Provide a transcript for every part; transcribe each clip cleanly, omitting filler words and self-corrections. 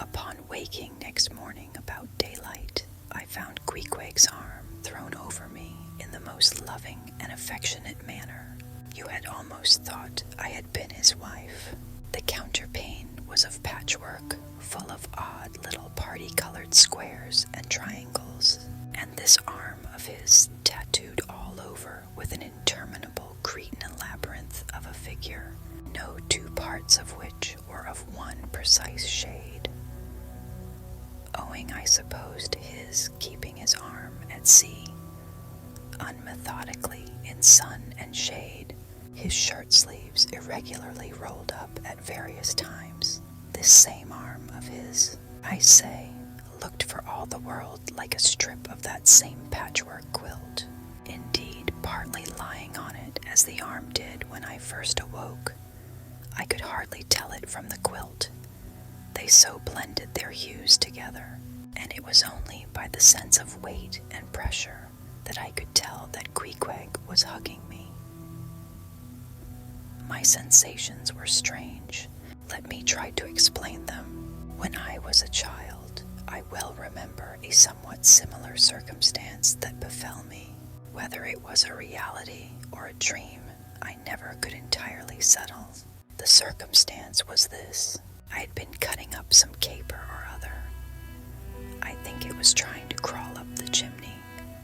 Upon waking next morning about daylight, I found Queequeg's arm thrown over me in the most loving and affectionate manner. You had almost thought I had been his wife. The counterpane was of patchwork, full of odd little party-colored squares and triangles, and this arm of his tattooed all over with an interminable Cretan labyrinth of a figure, no two parts of which were of one precise shade. Owing, I suppose, to his keeping his arm at sea, unmethodically in sun and shade, his shirt sleeves irregularly rolled up at various times, this same arm of his, I say, looked for all the world like a strip of that same patchwork quilt, indeed partly lying on it as the arm did when I first awoke. I could hardly tell it from the quilt. They so blended their hues together, and it was only by the sense of weight and pressure that I could tell that Queequeg was hugging me. My sensations were strange. Let me try to explain them. When I was a child, I well remember a somewhat similar circumstance that befell me. Whether it was a reality or a dream, I never could entirely settle. The circumstance was this. I had been cutting up some caper or other. I think it was trying to crawl up the chimney,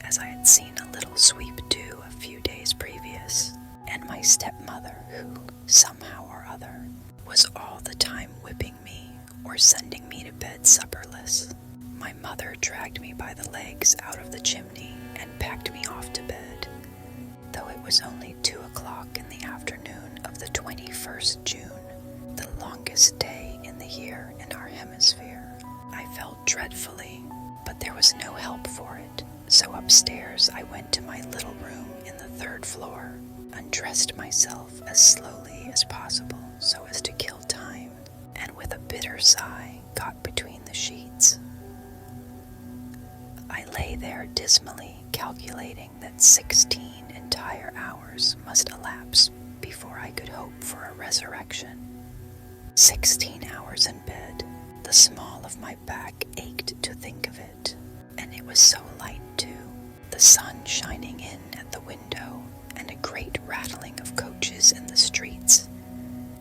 as I had seen a little sweep do a few days previous, and my stepmother, who, somehow or other, was all the time whipping me or sending me to bed supperless. My mother dragged me by the legs out of the chimney and packed me off to bed, though it was only 2 o'clock in the afternoon of the 21st June, the longest day in the year in our hemisphere. I felt dreadfully, but there was no help for it, so upstairs I went to my little room in the 3rd floor, undressed myself as slowly as possible so as to kill time, and with a bitter sigh got between the sheets. I lay there dismally calculating that 16 entire hours must elapse before I could hope for a resurrection. 16 hours in bed. The small of my back ached to think of it, and it was so light too, the sun shining in at the window, and a great rattling of coaches in the streets,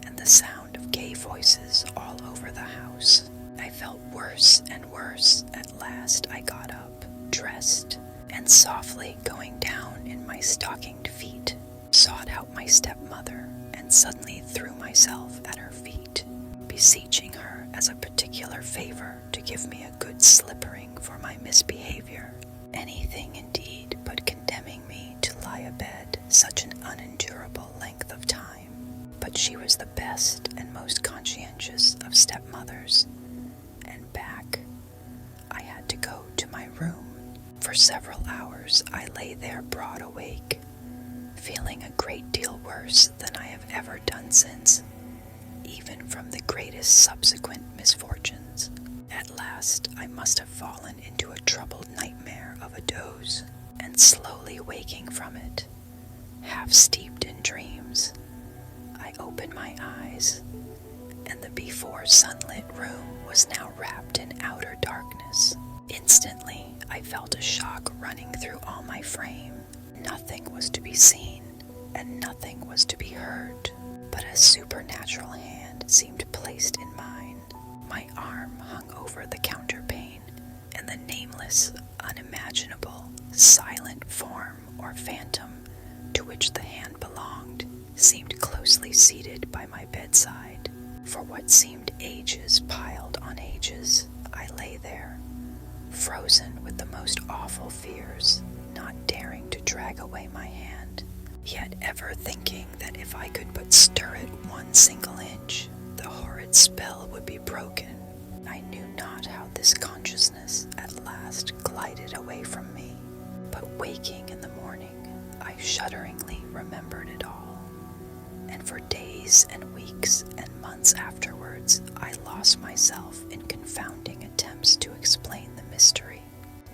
and the sound of gay voices all over the house. I felt worse and worse. At last I got up, dressed, and softly going down in my stockinged feet, sought out my stepmother, and suddenly threw myself at her feet, beseeching her as a particular favor to give me a good slippering for my misbehavior, anything indeed but condemning me to lie abed such an unendurable length of time. But she was the best and most conscientious of stepmothers, and back I had to go to my room. For several hours I lay there broad awake, feeling a great deal worse than I have ever done since, even from the greatest subsequent misfortunes. At last I must have fallen into a troubled nightmare of a doze, and slowly waking from it, half steeped in dreams, I opened my eyes, and the before sunlit room was now wrapped in outer darkness. Instantly I felt a shock running through all my frame. Nothing was to be seen, and nothing was to be heard, but a supernatural hand seemed placed in mine. My arm hung over the counterpane, and the nameless, unimaginable, silent form or phantom to which the hand belonged seemed closely seated by my bedside. For what seemed ages piled on ages, I lay there, frozen with the most awful fears, not daring to drag away my hand, yet ever thinking that if I could but stir it 1 single inch, the horrid spell would be broken. I knew not how this consciousness at last glided away from me, but waking in the morning, I shudderingly remembered it all, and for days and weeks and months afterwards I lost myself in confounding attempts to explain the mystery.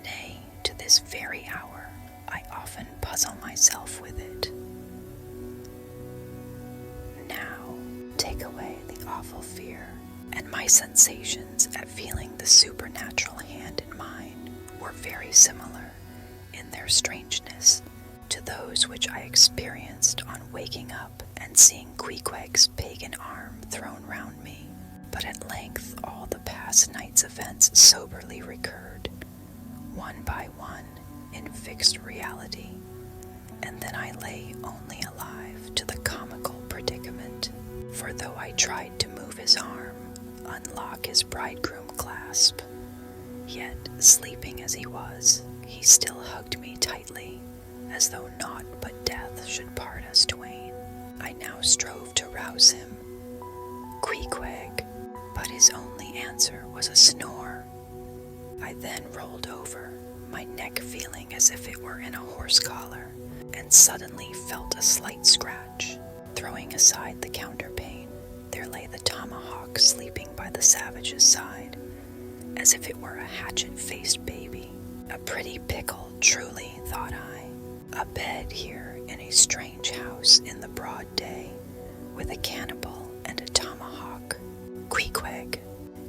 Nay, to this very hour, I often puzzle myself with it. Now, take away the awful fear, and my sensations at feeling the supernatural hand in mine were very similar in their strangeness to those which I experienced on waking up and seeing Queequeg's pagan arm thrown round me. But at length all the past night's events soberly recurred, one by one, in fixed reality, and then I lay only alive to the comical predicament, for though I tried to move his arm, unlock his bridegroom clasp, yet, sleeping as he was, he still hugged me tightly, as though naught but death should part us twain. I now strove to rouse him. Queequeg, but his only answer was a snore. I then rolled over, my neck feeling as if it were in a horse collar, and suddenly felt a slight scratch. Throwing aside the counterpane, there lay the tomahawk sleeping by the savage's side, as if it were a hatchet-faced baby. A pretty pickle, truly, thought I. A bed here in a strange house in the broad day, with a cannibal and a tomahawk. Queequeg,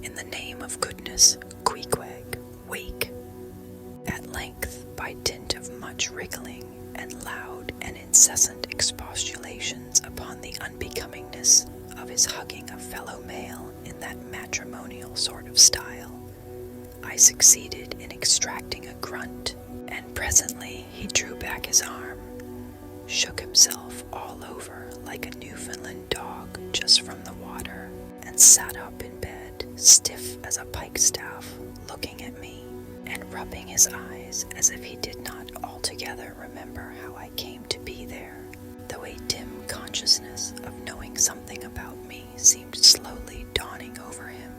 in the name of goodness, Queequeg, wake. At length, by dint of much wriggling and loud and incessant expostulations upon the unbecomingness of his hugging a fellow male in that matrimonial sort of style, I succeeded in extracting a grunt, and presently he drew back his arm, shook himself all over like a Newfoundland dog just from the water, and sat up in bed, stiff as a pikestaff, looking at me, and rubbing his eyes as if he did not altogether remember how I came to be there, though a dim consciousness of knowing something about me seemed slowly dawning over him.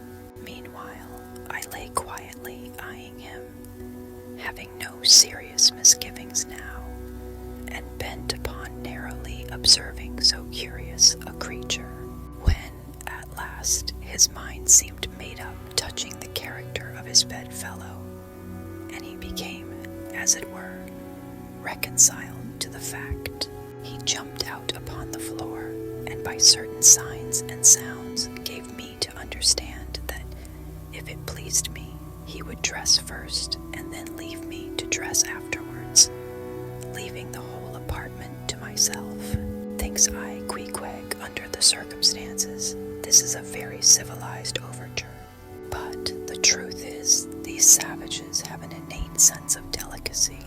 Meanwhile, I lay quietly eyeing him, having no serious misgivings now, and bent upon narrowly observing so curious a creature, when, at last, his mind seemed made up touching the character of his bedfellow, and he became, as it were, reconciled to the fact. He jumped out upon the floor, and by certain signs and sounds gave me to understand that, if it pleased me, he would dress first, and then leave me to dress afterwards, leaving the whole apartment to myself. Thinks I, Queequeg, under the circumstances, this is a very civilized overture. But the truth is, these savages have an innate sense of delicacy.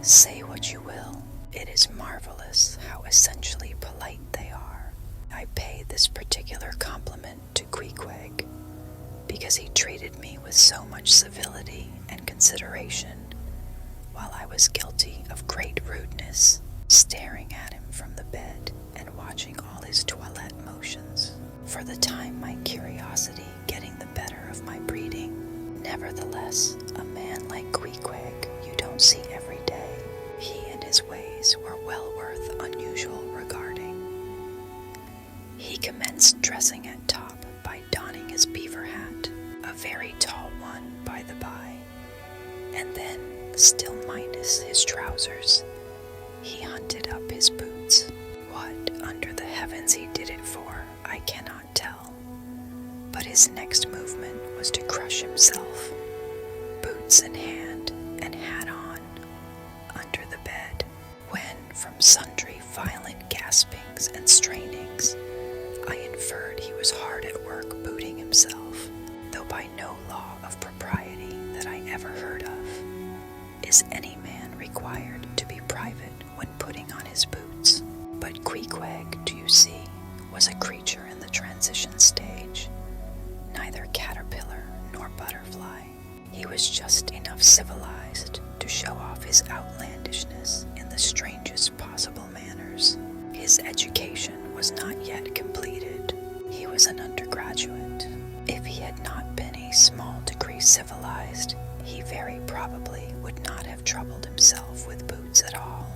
Say what you will, it is marvelous how essentially polite they are. I pay this particular compliment to Queequeg, because he treated me with so much civility and consideration, while I was guilty of great rudeness, staring at him from the bed and watching all his toilette motions. For the time, my curiosity getting the better of my breeding. Nevertheless, a man like Queequeg you don't see every day. He and his ways were well worth unusual regarding. He commenced dressing at top by donning his beaver hat, a very tall one, by the by, and then, still minus his trousers, he hunted up his boots. What under the heavens he did it for, I cannot tell, but his next movement was to crush himself, boots in hand and hat on, under the bed, when, from sundry violent gaspings and strainings, I inferred he was hard at work booting himself, though by no law of propriety that I ever heard of is any man required to be private when putting on his boots. But Queequeg, do you see, was a creature in the transition stage, neither caterpillar nor butterfly. He was just enough civilized to show off his outlandishness in the strangest possible manners. His education was not yet completed. He was an undergraduate. If he had not been a small degree civilized, he very probably would not have troubled himself with boots at all.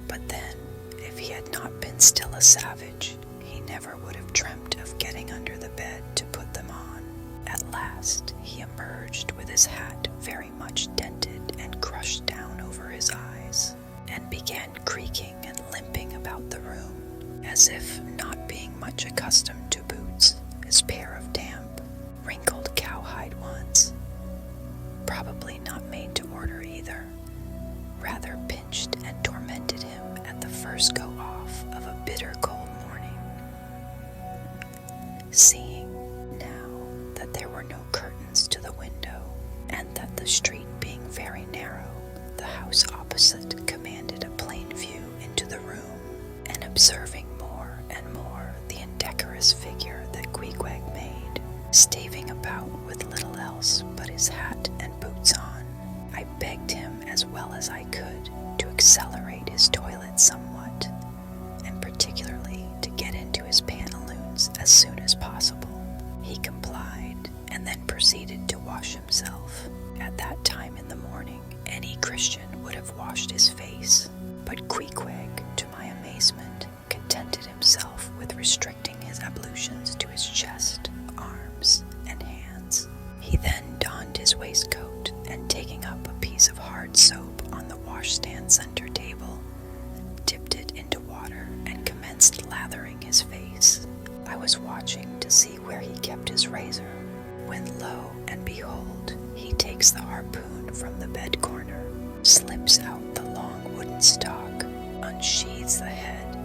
But then, if he had not been still a savage, he never would have dreamt of getting under the bed to put them on. At last, he emerged with his hat very much dented and crushed down over his eyes, and began creaking and limping about the room, as if, not being much accustomed to boots, his pair of damp, seeing now that there were no curtains to the window, and that the street being very narrow, the house opposite commanded a plain view into the room, and observing more and more the indecorous figure that Queequeg made, staving about with little else but his hat and boots on, I begged him as well as I could to accelerate his toilet somewhat, and particularly to get into his pantaloons as soon as possible. He complied, and then proceeded to wash himself. At that time in the morning, any Christian would have washed his face, but Queequeg, to my amazement, contented himself with restricting his ablutions to his chest, arms, and hands. He then donned his waistcoat, and taking up a piece of hard soap on the washstand center table, dipped it into water and commenced lathering his face. I was watching to see where he kept his razor, when lo and behold, he takes the harpoon from the bed corner, slips out the long wooden stalk, unsheathes the head,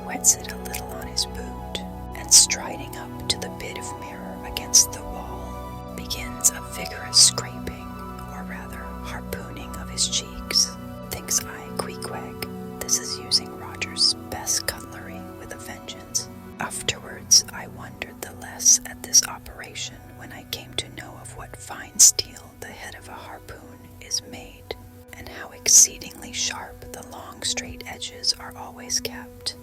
wets it a little on his boot, and striding up to the bit of mirror against the wall, begins a vigorous scraping, or rather harpooning of his cheeks. Thinks I, Queequeg, this is using Roger's best cutlery with a vengeance. Afterwards, I wondered the less at this operation when I came to know of what fine steel the head of a harpoon is made, and how exceedingly sharp the long straight edges are always kept.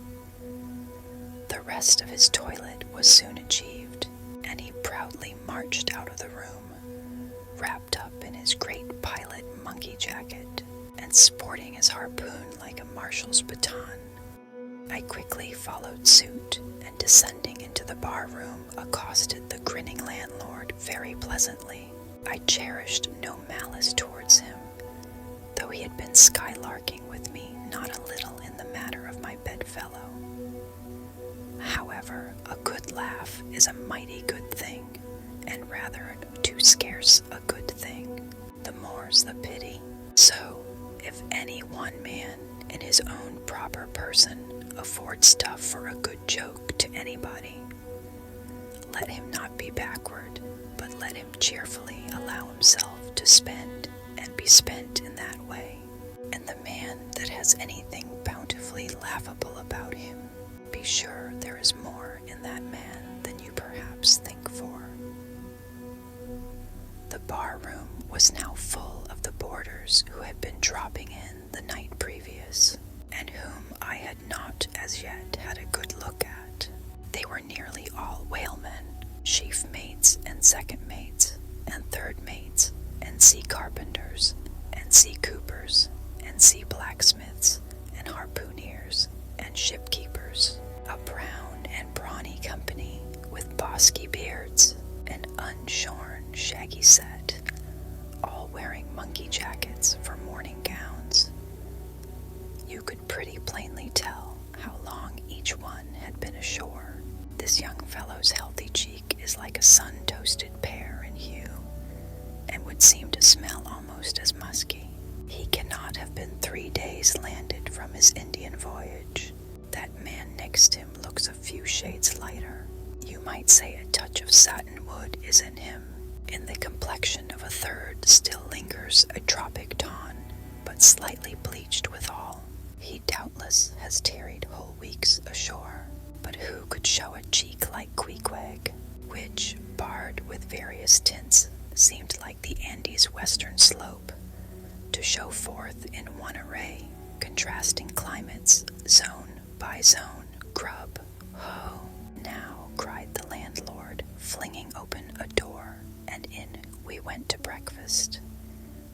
The rest of his toilet was soon achieved, and he proudly marched out of the room, wrapped up in his great pilot monkey jacket, and sporting his harpoon like a marshal's baton. I quickly followed suit, and descending into the bar room, accosted the grinning landlord very pleasantly. I cherished no malice towards him, though he had been skylarking with me not a little in the matter of my bedfellow. However, a good laugh is a mighty good thing, and rather too scarce a good thing, the more's the pity. So, if any one man in his own proper person afford stuff for a good joke to anybody, let him not be backward, but let him cheerfully allow himself to spend and be spent in that way. And the man that has anything bountifully laughable about him, be sure there is more in that man than you perhaps think for. The bar room was now full of the boarders who had been dropping in the night previous, and whom I had not as yet had a good look at. They were nearly all whalemen, chief mates and second mates, and third mates, and sea carpenters, and sea coopers, and sea blacksmiths, and harpooneers, and shipkeepers, a brown and brawny company, with bosky beards, and unshorn shaggy set, all wearing monkey jackets for morning gowns. You could pretty plainly tell how long each one had been ashore. This young fellow's healthy cheek is like a sun-toasted pear in hue, and would seem to smell almost as musky. He cannot have been 3 days landed from his Indian voyage. That man next him looks a few shades lighter. You might say a touch of satin wood is in him. In the complexion of a third still lingers a tropic dawn, but slightly bleached withal. He doubtless has tarried whole weeks ashore, but who could show a cheek like Queequeg, which, barred with various tints, seemed like the Andes' western slope, to show forth in one array, contrasting climates, zone by zone, grub, ho. Now, cried the landlord, flinging open a door, and in we went to breakfast.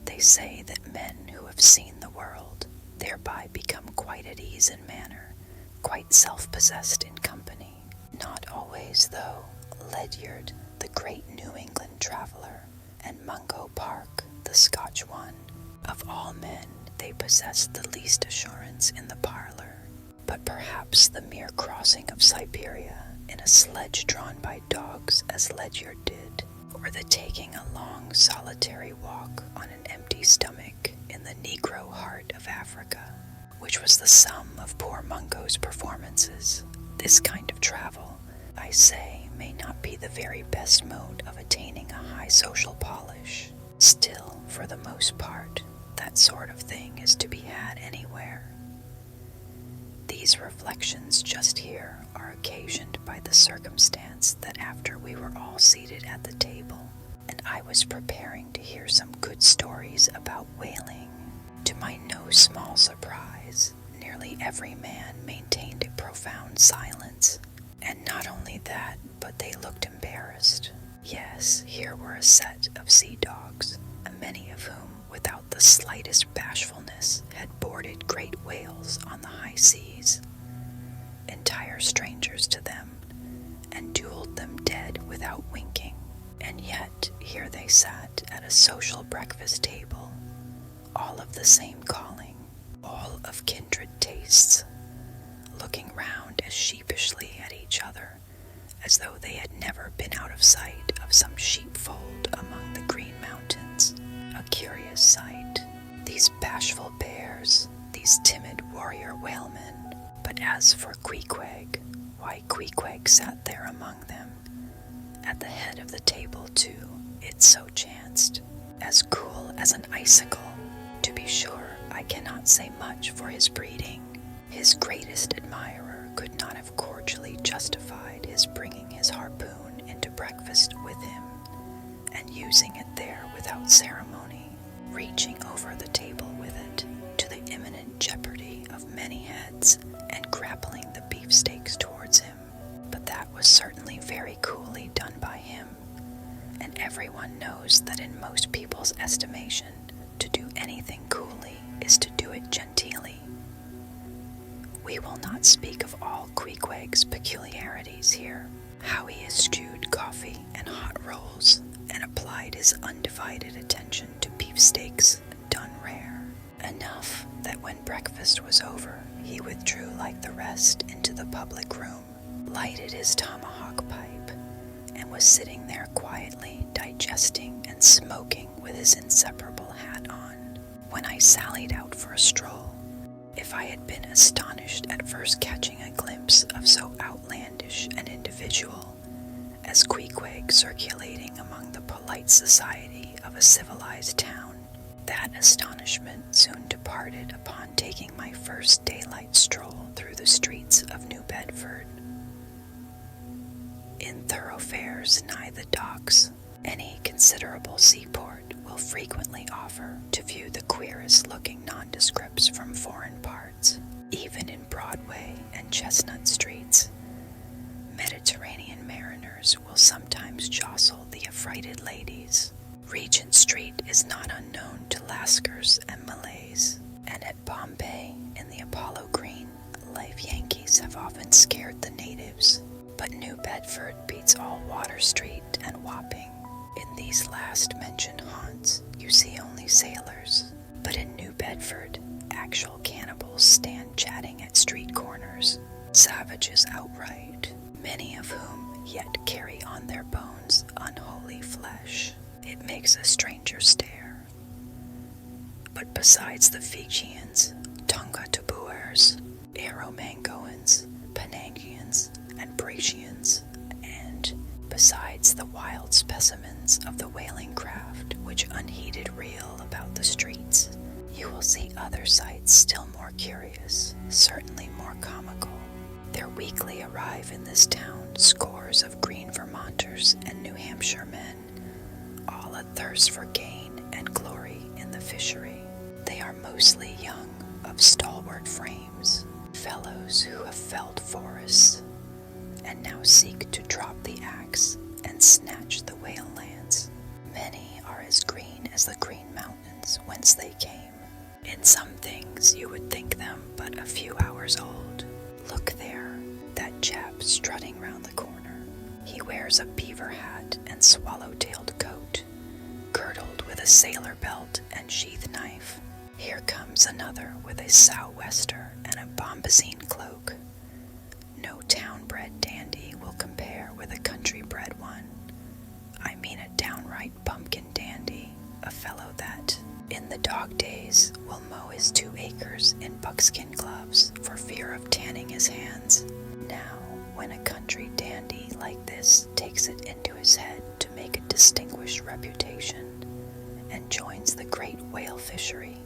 They say that men who have seen the world thereby become quite at ease in manner, quite self-possessed in company. Not always, though. Ledyard, the great New England traveler, and Mungo Park, the Scotch one, of all men they possessed the least assurance in the parlor. But perhaps the mere crossing of Siberia in a sledge drawn by dogs as Ledyard did, or the taking a long solitary walk on an empty stomach in the Negro heart of Africa, which was the sum of poor Mungo's performances. This kind of travel, I say, may not be the very best mode of attaining a high social polish. Still, for the most part, that sort of thing is to be had anywhere. These reflections just here are occasioned by the circumstance that after we were all seated at the table, and I was preparing to hear some good stories about whaling, to my no small surprise, nearly every man maintained a profound silence. And not only that, but they looked embarrassed. Yes, here were a set of sea dogs, many of whom, without the slightest bashfulness, had boarded great whales on the high seas, entire strangers to them, and dueled them dead without winking. And yet, here they sat at a social breakfast table, all of the same calling, all of kindred tastes, looking round as sheepishly at each other as though they had never been out of sight of some sheepfold among the green mountains. A curious sight, these bashful bears, these timid warrior whalemen. But as for Queequeg, why, Queequeg sat there among them, at the head of the table too, it so chanced, as cool as an icicle. To be sure, I cannot say much for his breeding. His greatest admirer could not have cordially justified his bringing his harpoon into breakfast with him, and using it there without ceremony, reaching over the table with it, to the imminent jeopardy of many heads, and grappling the beefsteaks towards him. But that was certainly very coolly done by him, and everyone knows that in most people's estimation, to do anything coolly is to do it genteelly. We will not speak of all Queequeg's peculiarities here, how he eschewed coffee and hot rolls, and applied his undivided attention to beefsteaks done rare. Enough that when breakfast was over, he withdrew like the rest into the public room, lighted his tomahawk pipe, and was sitting there quietly digesting and smoking with his inseparable hat on, when I sallied out for a stroll. If I had been astonished at first catching a glimpse of so outlandish an individual as Queequeg circulating among the polite society of a civilized town, that astonishment soon departed upon taking my first daylight stroll through the streets of New Bedford. In thoroughfares nigh the docks, any considerable seaport will frequently offer to view the queerest-looking nondescripts from foreign parts. Even in Broadway and Chestnut Streets, Mediterranean mariners will sometimes jostle the affrighted ladies. Regent Street is not unknown to Lascars and Malays, and at Bombay, in the Apollo Green, live Yankees have often scared the natives. But New Bedford beats all Water Street and Wapping. In these last-mentioned haunts, you see only sailors, but in New Bedford, actual cannibals stand chatting at street corners, savages outright, many of whom yet carry on their bones unholy flesh. It makes a stranger stare. But besides the Fijians, Tonga-Tabuers, Aromangoans, Penangians, and Bratians, and besides the wild specimens of the whaling craft which unheeded reel about the streets, you will see other sights still more curious, certainly more comical. There weekly arrive in this town scores of green Vermonters and New Hampshire men, all athirst for gain and glory in the fishery. They are mostly young, of stalwart frames, fellows who have felled forests, and now seek to drop the axe and snatch the whale lands. Many are as green as the Green Mountains whence they came. In some things you would think them but a few hours old. Look there, that chap strutting round the corner. He wears a beaver hat and swallow-tailed coat, girdled with a sailor belt and sheath knife. Here comes another with a sou'wester and a bombazine cloak. No town-bred dandy will compare with a country-bred one. I mean a downright pumpkin dandy, a fellow that, in the dog days, will mow his 2 acres in buckskin gloves for fear of tanning his hands. Now, when a country dandy like this takes it into his head to make a distinguished reputation and joins the great whale fishery.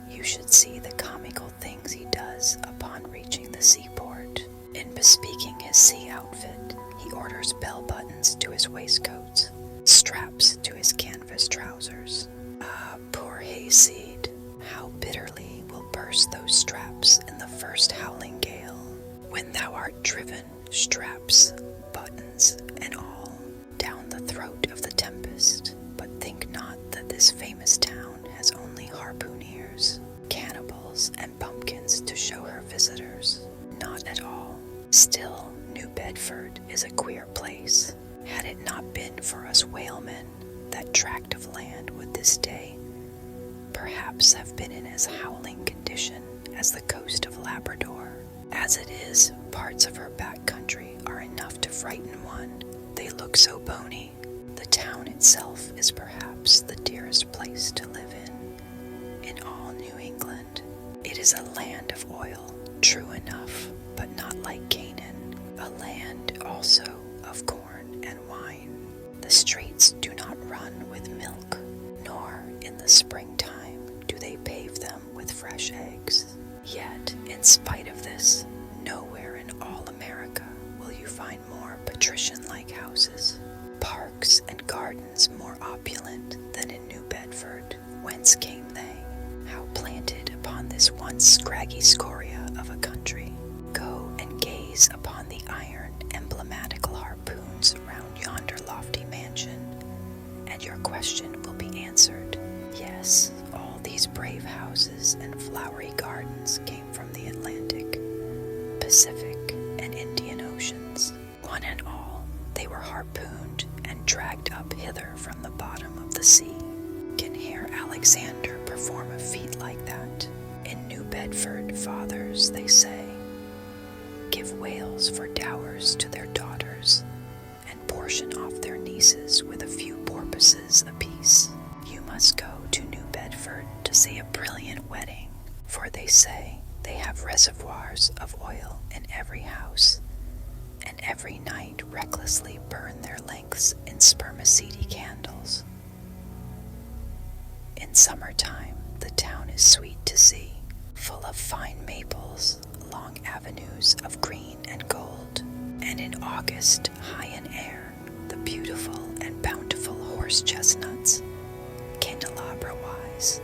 You should see the comical things he does upon reaching the seaport. In bespeaking his sea outfit, he orders bell buttons to his waistcoats, straps to his canvas trousers. Ah, poor hayseed, how bitterly will burst those straps in the first howling gale, when thou art driven, straps, buttons, and all, down the throat of the tempest. But think not that this famous town has only harpooneers, cannibals, and pumpkins to show her visitors. Not at all. Still, New Bedford is a queer place. Had it not been for us whalemen, that tract of land would this day perhaps have been in as howling condition as the coast of Labrador. As it is, parts of her back country are enough to frighten one. They look so bony. The town itself is perhaps the dearest place to live in all New England. It is a land of oil, true enough, but not like Canaan, a land also of corn and wine. The streets do not run with milk, nor in the springtime do they pave them with fresh eggs. Yet, in spite of this, nowhere in all America will you find more patrician-like houses, parks and gardens more opulent than in New Bedford. Whence came they? How planted upon this once scraggy scoria of a country? Go and gaze upon the iron emblematical harpoons round yonder lofty mansion, and your question will be answered. Yes, all these brave houses and flowery gardens came from the Atlantic, Pacific, and Indian Oceans. One and all, they were harpooned and dragged up hither from the bottom of the sea. Can Herr Alexander perform a feat like that? In New Bedford, fathers, they say, give whales for dowers to their daughters, and portion off their nieces with a few porpoises apiece. You must go to New Bedford to see a brilliant wedding, for they say they have reservoirs of oil in every house, and every night recklessly burn their lengths in spermaceti candles. In summertime, the town is sweet to see, full of fine maples, long avenues of green and gold, and in August, high in air, the beautiful and bountiful horse chestnuts, candelabra-wise,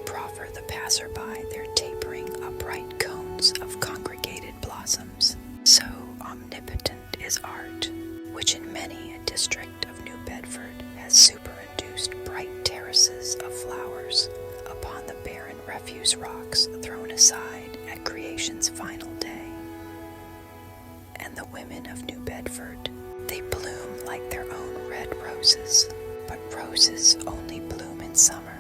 proffer the passer-by their tapering upright cones of congregated blossoms. So omnipotent is art, which in many a district of New Bedford has superinduced bright terraces of flowers upon the barren refuse rocks thrown aside at creation's final day. And the women of New Bedford, they bloom like their own red roses, but roses only bloom in summer,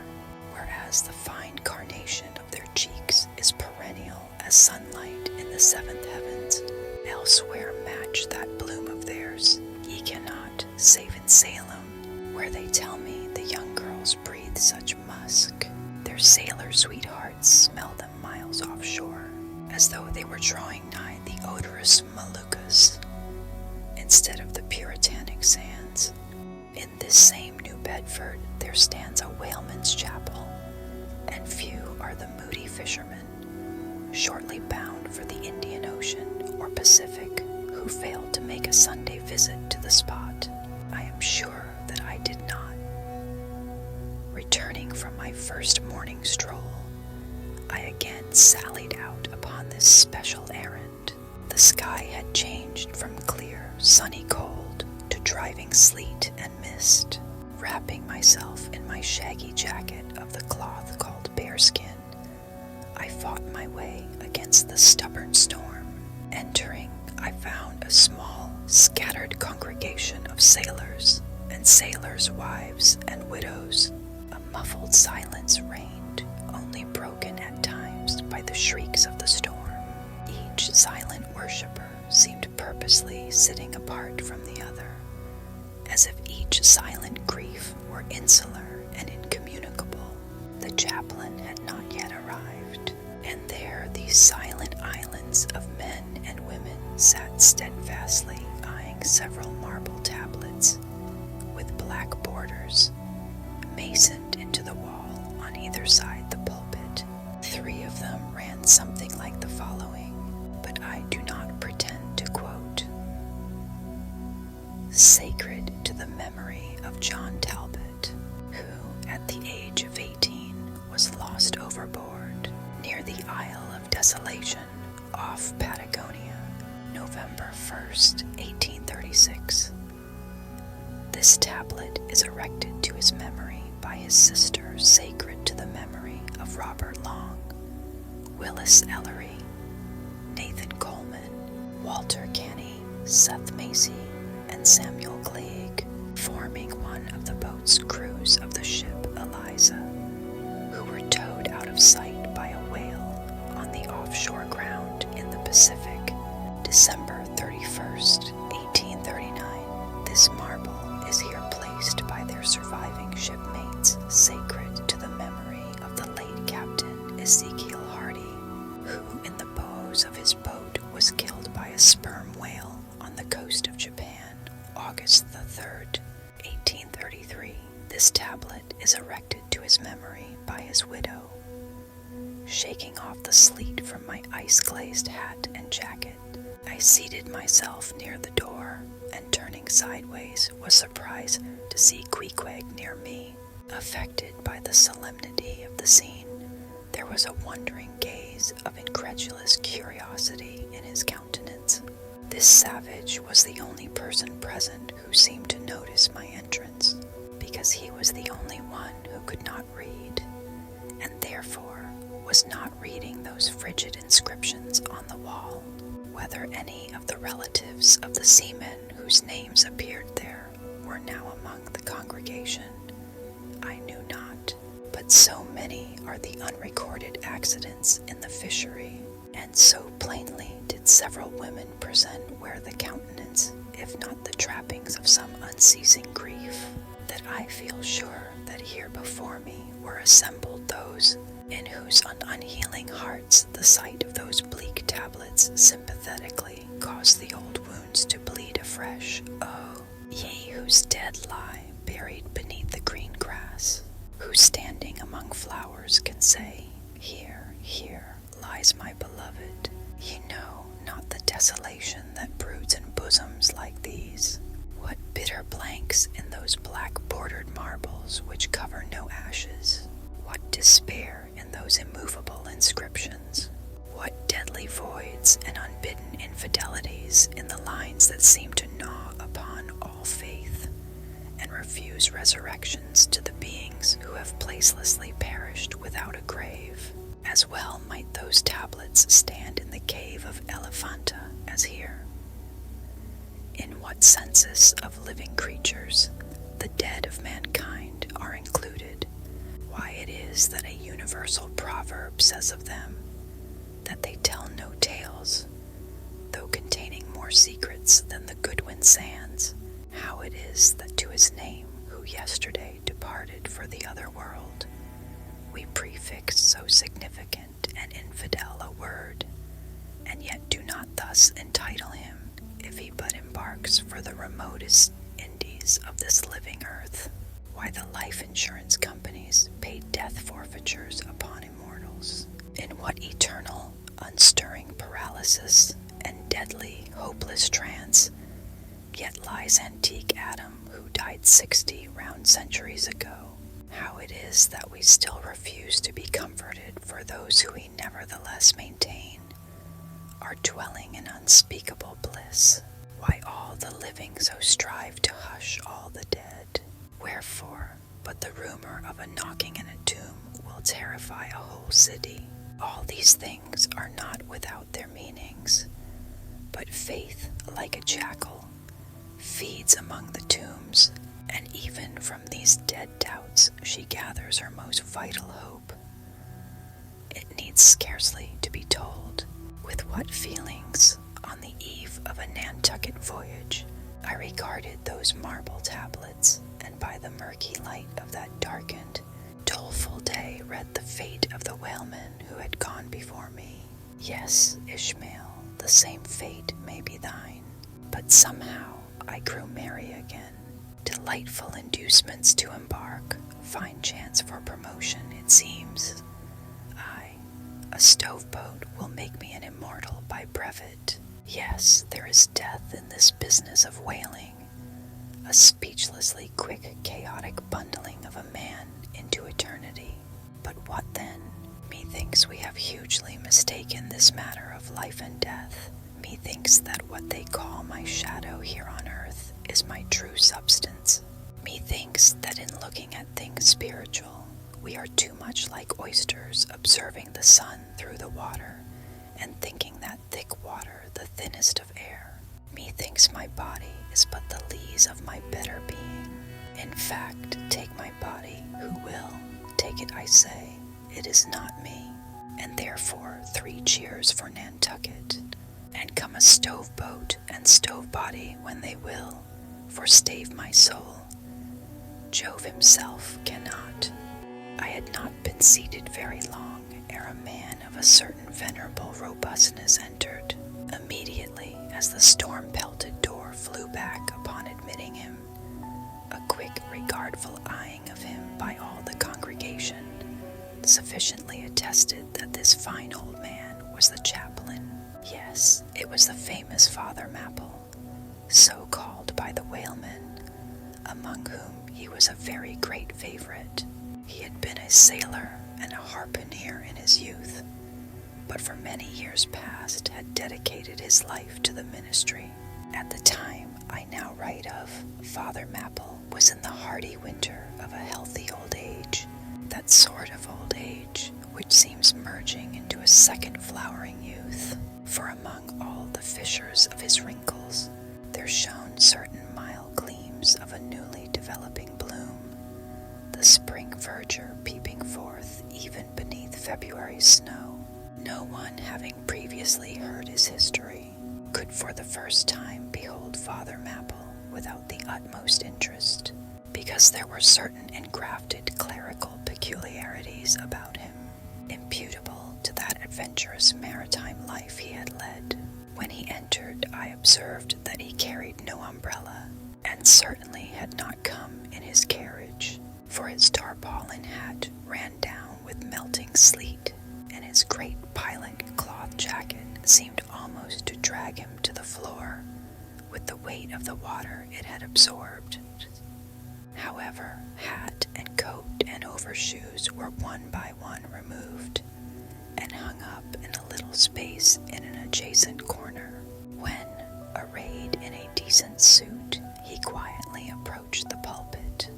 whereas the fine carnation of their cheeks is perennial as sunlight in the seventh heavens. Elsewhere match that bloom of theirs ye cannot, save in Salem, where they tell me the young girls breathe such musk. Their sailor sweethearts smell them miles offshore, as though they were drawing nigh the odorous Moluccas, instead of the puritanic sands. In this same New Bedford there stands a whaleman's chapel, and few are the moody fishermen, shortly bound for the Indian Ocean or Pacific, who failed to make a Sunday visit to the spot. I am sure that I did not. Returning from my first morning stroll, I again sallied out upon this special errand. The sky had changed from clear, sunny cold to driving sleet and mist. Wrapping myself in my shaggy jacket of the cloth called bearskin, I fought my way against the stubborn storm. Entering, I found a small, scattered congregation of sailors, and sailors' wives and widows. A muffled silence reigned, only broken at times by the shrieks of the storm. Each silent worshipper seemed purposely sitting apart from the other, as if each silent grief were insular and incommunicable. The chaplain had not yet arrived, and there these silent islands of men and women sat steadfastly eyeing sacred to the memory of John Talbot, who, at the age of 18, was lost overboard near the Isle of Desolation off Patagonia, November 1st, 1836. This tablet is erected to his memory by his sister, sacred to the memory of Robert Long, Willis Ellery, Nathan Coleman, Walter Canny, Seth Macy, and Samuel Clegg, forming one of the boat's crews of the ship Eliza, who were towed out of sight by a whale on the offshore ground in the Pacific, December 31st, 1839. This marble is here placed by their surviving shipmates, sacred to the memory of the late Captain Ezekiel Hardy, who in the bows of his boat was killed by a sperm whale on the coast of Japan, August the 3rd, 1833. This tablet is erected to his memory by his widow. Shaking off the sleet from my ice-glazed hat and jacket, I seated myself near the door, and turning sideways was surprised to see Queequeg near me. Affected by the solemnity of the scene, there was a wondering gaze of incredulous curiosity in his countenance. This savage was the only person present who seemed to notice my entrance, because he was the only one who could not read, and therefore was not reading those frigid inscriptions on the wall. Whether any of the relatives of the seamen whose names appeared there were now among the congregation, I knew not, but so many are the unrecorded accidents in the fishery, and so plainly did several women present wear the countenance, if not the trappings of some unceasing grief, that I feel sure that here before me were assembled those in whose unhealing hearts the sight of those bleak tablets sympathetically caused the old wounds to bleed afresh. Oh, ye whose dead lie buried beneath the green grass, who standing among flowers can say, Here, here lies my beloved, ye know not the desolation that broods in bosoms like these. What bitter blanks in those black bordered marbles which cover no ashes! What despair in those immovable inscriptions! What deadly voids and unbidden infidelities in the lines that seem to gnaw upon all faith, and refuse resurrections to the beings who have placelessly perished without a grave! As well might those tablets stand in the cave of Elephanta as here. In what census of living creatures the dead of mankind are included, why it is that a universal proverb says of them, that they tell no tales, though containing more secrets than the Goodwin sands, how it is that to his name who yesterday departed for the other world, we prefix so significant and infidel a word, and yet do not thus entitle him, if he but embarks for the remotest Indies of this living earth. Why the life insurance companies pay death forfeitures upon immortals. In what eternal, unstirring paralysis and deadly, hopeless trance yet lies antique Adam, who died 60 round centuries ago. How it is that we still refuse to be comforted for those who we nevertheless maintain are dwelling in unspeakable bliss. Why all the living so strive to hush all the dead. Wherefore, but the rumor of a knocking in a tomb will terrify a whole city. All these things are not without their meanings, but faith, like a jackal, feeds among the tombs, and even from these dead doubts she gathers her most vital hope. It needs scarcely to be told with what feelings, on the eve of a Nantucket voyage, I regarded those marble tablets, and by the murky light of that darkened, doleful day read the fate of the whalemen who had gone before me. Yes, Ishmael, the same fate may be thine. But somehow I grew merry again. Delightful inducements to embark, fine chance for promotion, it seems. Aye, a stove-boat will make me an immortal by brevet. Yes, there is death in this business of whaling, a speechlessly quick, chaotic bundling of a man into eternity. But what then? Methinks we have hugely mistaken this matter of life and death. Methinks that what they call my shadow here on earth is my true substance. Methinks that in looking at things spiritual, we are too much like oysters observing the sun through the water, and thinking that thick water the thinnest of air. Methinks my body is but the lees of my better being. In fact, take my body, who will, take it I say, it is not me, and therefore 3 cheers for Nantucket, and come a stove-boat and stove-body when they will, for stave my soul, Jove himself cannot. I had not been seated very long ere a man of a certain venerable robustness entered. Immediately as the storm-pelted door flew back upon admitting him, a quick regardful eyeing of him by all the congregation sufficiently attested that this fine old man was the chaplain. Yes, it was the famous Father Mapple, so called by the whalemen, among whom he was a very great favorite. He had been a sailor and a harpooner in his youth, but for many years past had dedicated his life to the ministry. At the time I now write of, Father Mapple was in the hardy winter of a healthy old age, that sort of old age which seems merging into a second flowering youth, for among all the fissures of his wrinkles there shone certain mild gleams of a newly developing bloom, the spring verdure peeping forth even beneath February's snow. No one having previously heard his history could for the first time behold Father Mapple without the utmost interest, because there were certain engrafted clerical peculiarities about him, imputable to that adventurous maritime life he had led. When he entered, I observed that he carried no umbrella, and certainly had not come in his carriage, for his tarpaulin hat ran down with melting sleet, and his great pilot cloth jacket seemed almost to drag him to the floor with the weight of the water it had absorbed. However, hat and coat and overshoes were one by one removed, and hung up in a little space in an adjacent corner, when, arrayed in a decent suit, he quietly approached the pulpit.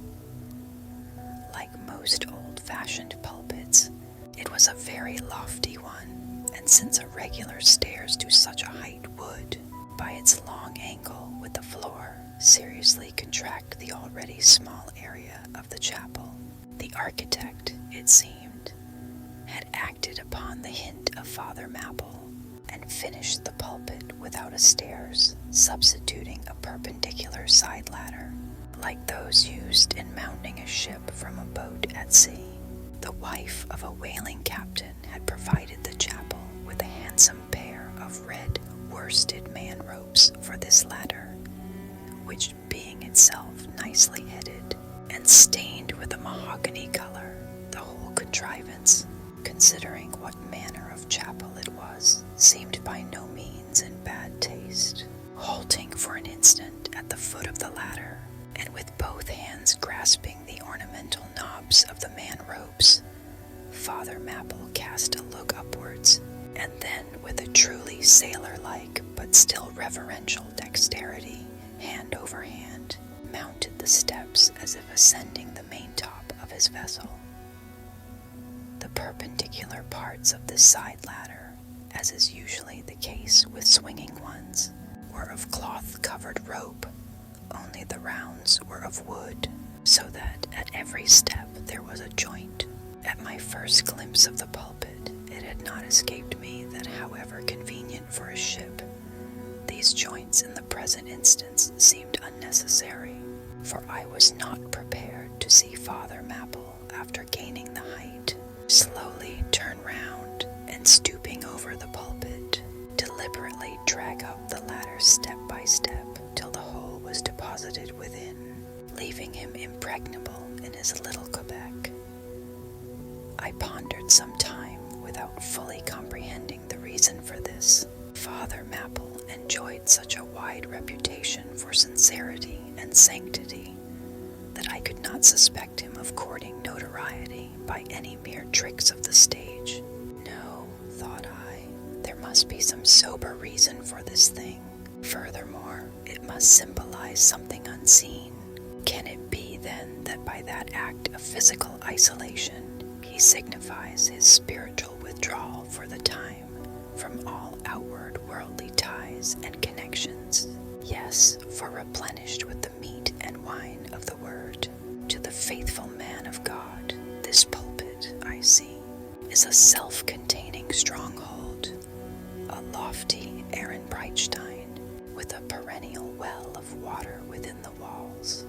Like most old-fashioned pulpits, it was a very lofty one, and since a regular stairs to such a height would, by its long angle with the floor, seriously contract the already small area of the chapel, the architect, it seemed, had acted upon the hint of Father Mapple, and finished the pulpit without a stairs, substituting a perpendicular side ladder, like those used in mounting a ship from a boat at sea. The wife of a whaling captain had provided the chapel with a handsome pair of red worsted man ropes for this ladder, which being itself nicely headed and stained with a mahogany color, the whole contrivance, considering what manner of chapel it was, seemed by no means in bad taste. Halting for an instant at the foot of the ladder, and with both hands grasping the ornamental knobs of the man ropes, Father Mapple cast a look upwards, and then with a truly sailor-like but still reverential dexterity, hand over hand, mounted the steps as if ascending the main top of his vessel. The perpendicular parts of this side ladder, as is usually the case with swinging ones, were of cloth-covered rope, only the rounds were of wood, so that at every step there was a joint. At my first glimpse of the pulpit, it had not escaped me that however convenient for a ship, these joints in the present instance seemed unnecessary, for I was not prepared to see Father Mapple, after gaining the height, slowly turn round, and stooping over the pulpit, deliberately drag up the ladder step by step till the whole was deposited within, leaving him impregnable in his little Quebec. I pondered some time without fully comprehending the reason for this. Father Mapple enjoyed such a wide reputation for sincerity and sanctity not suspect him of courting notoriety by any mere tricks of the stage. No, thought I, there must be some sober reason for this thing. Furthermore, it must symbolize something unseen. Can it be, then, that by that act of physical isolation, he signifies his spiritual withdrawal for the time from all outward worldly ties and connections? Yes, for replenished with the meat and wine of the Word, to the faithful man of God, this pulpit, I see, is a self-containing stronghold, a lofty Ehrenbreitstein with a perennial well of water within the walls.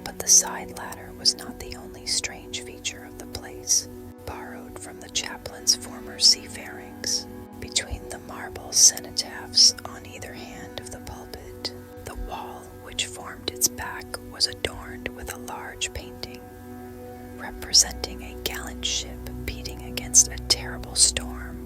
But the side ladder was not the only strange feature of the place, borrowed from the chaplain's former seafarings. Between the marble cenotaphs on either hand of the pulpit, the wall which formed its back was adorned with a large painting, representing a gallant ship beating against a terrible storm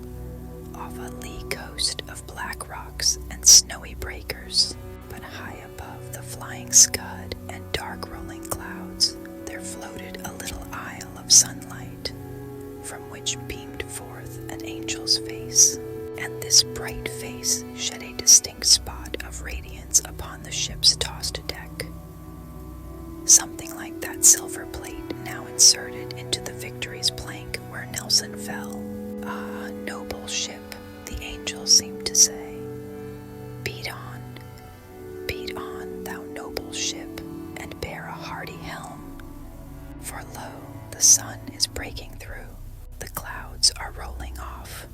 off a lee coast of black rocks and snowy breakers. But high above the flying scud and dark rolling clouds, there floated a little isle of sunlight, from which beamed forth an angel's face, and this bright face shed a distinct spot of radiance upon the ship's tossed deck, something like that silver plate now inserted into the Victory's plank where Nelson fell. Ah, noble ship, the angel seemed to say, beat on, thou noble ship, and bear a hardy helm, for lo, the sun is breaking through, the clouds are rolling off,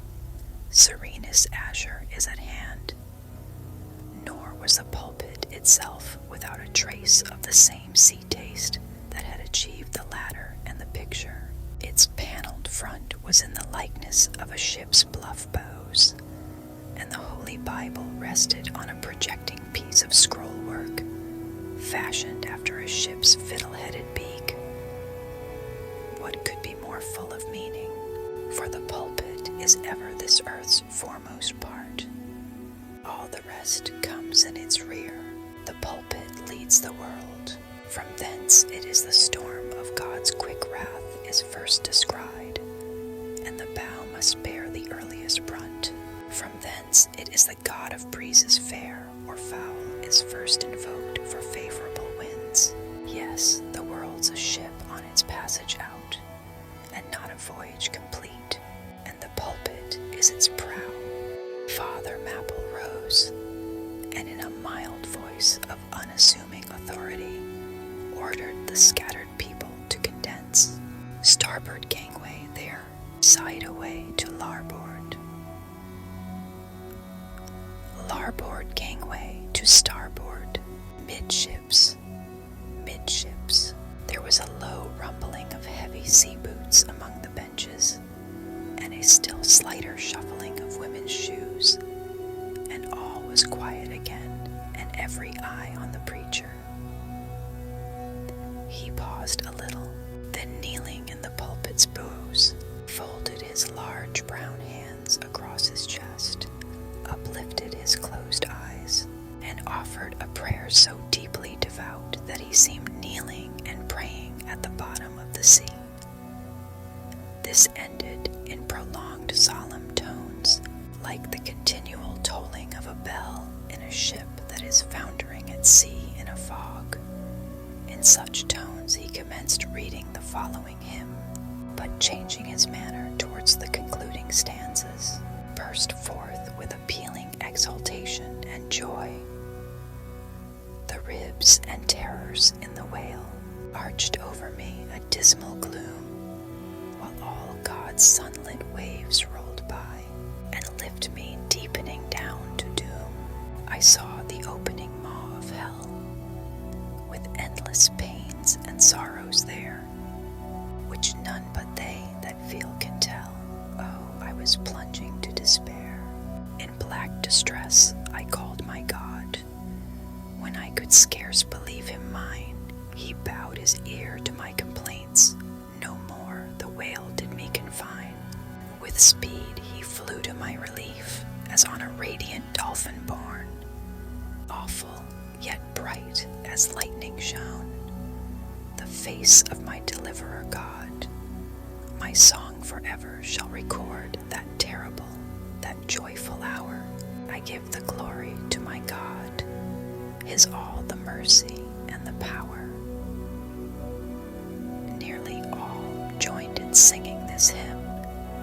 serenest azure is at hand. Nor was the pulpit itself without a trace of the same sea taste that had achieved the ladder and the picture. Its paneled front was in the likeness of a ship's bluff bows, and the Holy Bible rested on a projecting piece of scroll-work, fashioned after a ship's fiddle-headed beak. What could be more full of meaning? For the pulpit is ever this earth's foremost part. All the rest comes in its rear. The pulpit leads the world. From thence it is the storm of God's quick wrath is first descried, and the bow must bear the earliest brunt. From thence it is the god of breezes fair or foul is first invoked for favorable winds. Yes, the world's a ship on its passage out, and not a voyage complete, and the pulpit is its prow. Father Mapple rose, and in a mild voice of unassuming authority, ordered the scattered people to condense. Starboard gangway there, side away to larboard. Larboard gangway to starboard. Midships, midships. There was a low rumbling of heavy sea boots among the benches, and a still slighter shuffling of women's shoes, and all was quiet again, and every eye on the preacher. He paused a little, then kneeling in the pulpit's bows, folded his large brown hands across his chest, uplifted his closed eyes, and offered a prayer so deeply devout that he seemed kneeling and praying at the bottom of the sea. This ended in prolonged solemn tones, like the continual tolling of a bell in a ship that is foundering at sea in a fog. In such tones he commenced reading the following hymn, but changing his manner towards the concluding stanzas, burst forth with appealing exultation and joy. The ribs and terrors in the whale arched over me a dismal gloom, while all God's sunlit waves rolled by and lift me deepening down to doom. I saw the opening maw of hell, with endless pains and sorrows there, which none but they that feel can tell. Oh, I was plunging to despair. In black distress I called my God. When I could scarce believe him mine, he bowed his ear to my complaints. No more the whale did me confine. With speed he flew to my relief, as on a radiant dolphin borne. Awful, yet bright as lightning shone. The face of my deliverer God. My song forever shall record that terrible, that joyful hour. I give the glory to my God, his all the mercy and the power. Nearly all joined in singing this hymn,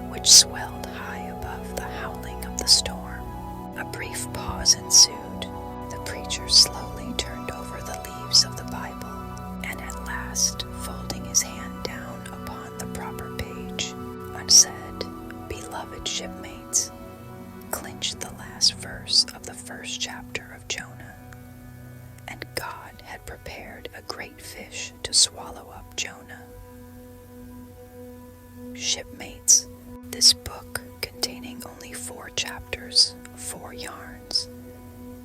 which swelled high above the howling of the storm. A brief pause ensued. The preacher slowly turned over the leaves of the Bible, and at last, folding his hand down upon the proper page, said, "Beloved shipmates," clinched the last verse of the first chapter of Jonah. And God had prepared a great fish to swallow up Jonah. Shipmates, this book, containing only 4 chapters, 4 yarns,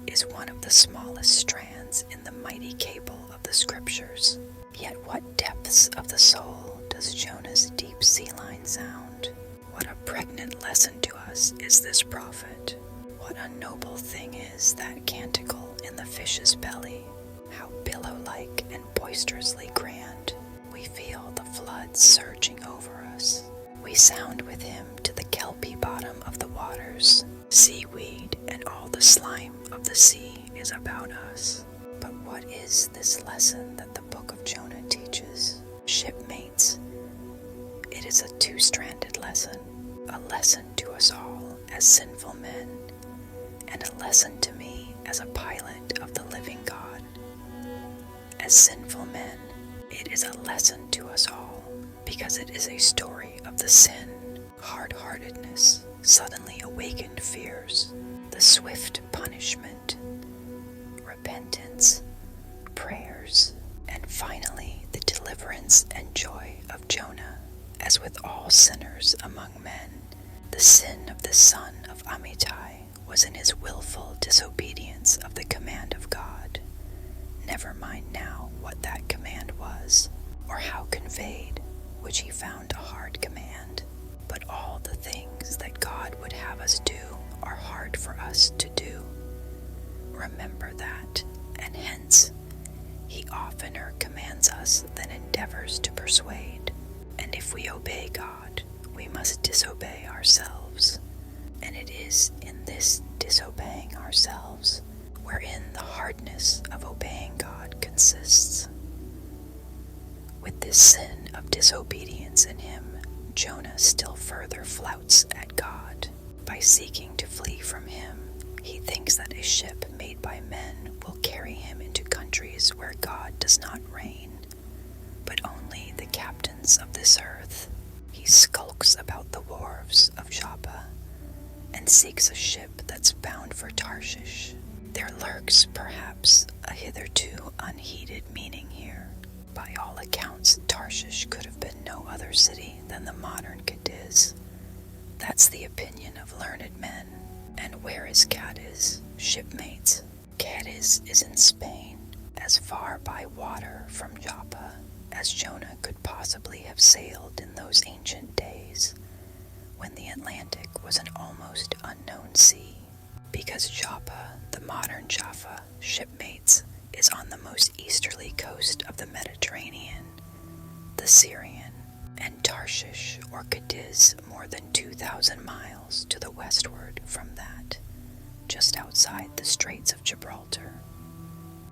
is one of the smallest strands in the mighty cable of the Scriptures. Yet what depths of the soul does Jonah's deep sea line sound? What a pregnant lesson to us is this prophet. What a noble thing is that canticle in the fish's belly. How billow-like and boisterously grand. We feel the floods surging over us. We sound with him to the kelpy bottom of the waters. Seaweed and all the slime of the sea is about us. But what is this lesson that the book of Jonah teaches? Shipmates, it is a 2-stranded lesson. A lesson to us all as sinful men, and a lesson to me as a pilot of the living God. As sinful men, it is a lesson to us all, because it is a story of the sin, hard-heartedness, suddenly awakened fears, the swift punishment, repentance, prayers, and finally the deliverance and joy of Jonah. As with all sinners among men, the sin of the son of Amittai was in his willful disobedience of the command of God. Never mind now what that command was, or how conveyed, which he found a hard command. But all the things that God would have us do are hard for us to do. Remember that, and hence he oftener commands us than endeavors to persuade. And if we obey God, we must disobey ourselves. And it is in this disobeying ourselves wherein the hardness of obeying God consists. With this sin of disobedience in him, Jonah still further flouts at God. By seeking to flee from him, he thinks that a ship made by men will carry him into countries where God does not reign, but only the captains of this earth. He skulks about the wharves of Joppa and seeks a ship that's bound for Tarshish. There lurks, perhaps, a hitherto unheeded meaning here. By all accounts, Tarshish could have been no other city than the modern Cadiz. That's the opinion of learned men. And where is Cadiz, shipmates? Cadiz is in Spain, as far by water from Joppa as Jonah could possibly have sailed in those ancient days, when the Atlantic was an almost unknown sea. Because Joppa, the modern Jaffa, shipmates, is on the most easterly coast of the Mediterranean, the Syrian, and Tarshish or Cadiz more than 2,000 miles to the westward from that, just outside the Straits of Gibraltar.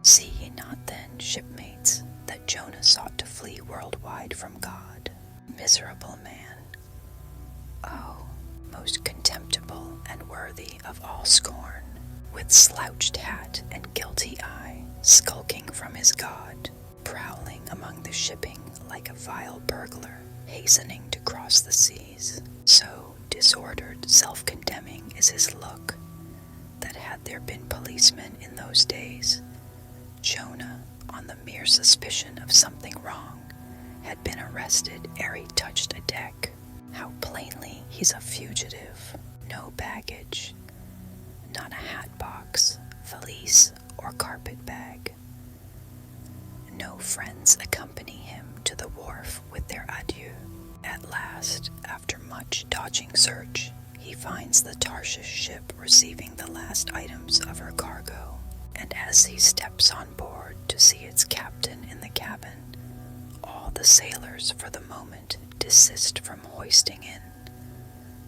See ye not then, shipmates, that Jonah sought to flee worldwide from God? Miserable man! Oh, most contemptible and worthy of all scorn, with slouched hat and guilty eye, skulking from his God, prowling among the shipping like a vile burglar, hastening to cross the seas. So disordered, self-condemning is his look, that had there been policemen in those days, Jonah, on the mere suspicion of something wrong, had been arrested ere he touched a deck. How plainly he's a fugitive, no baggage, not a hat box, valise, or carpet bag. No friends accompany him to the wharf with their adieu. At last, after much dodging search, he finds the Tarshish ship receiving the last items of her cargo, and as he steps on board to see its captain in the cabin, all the sailors for the moment desist from hoisting in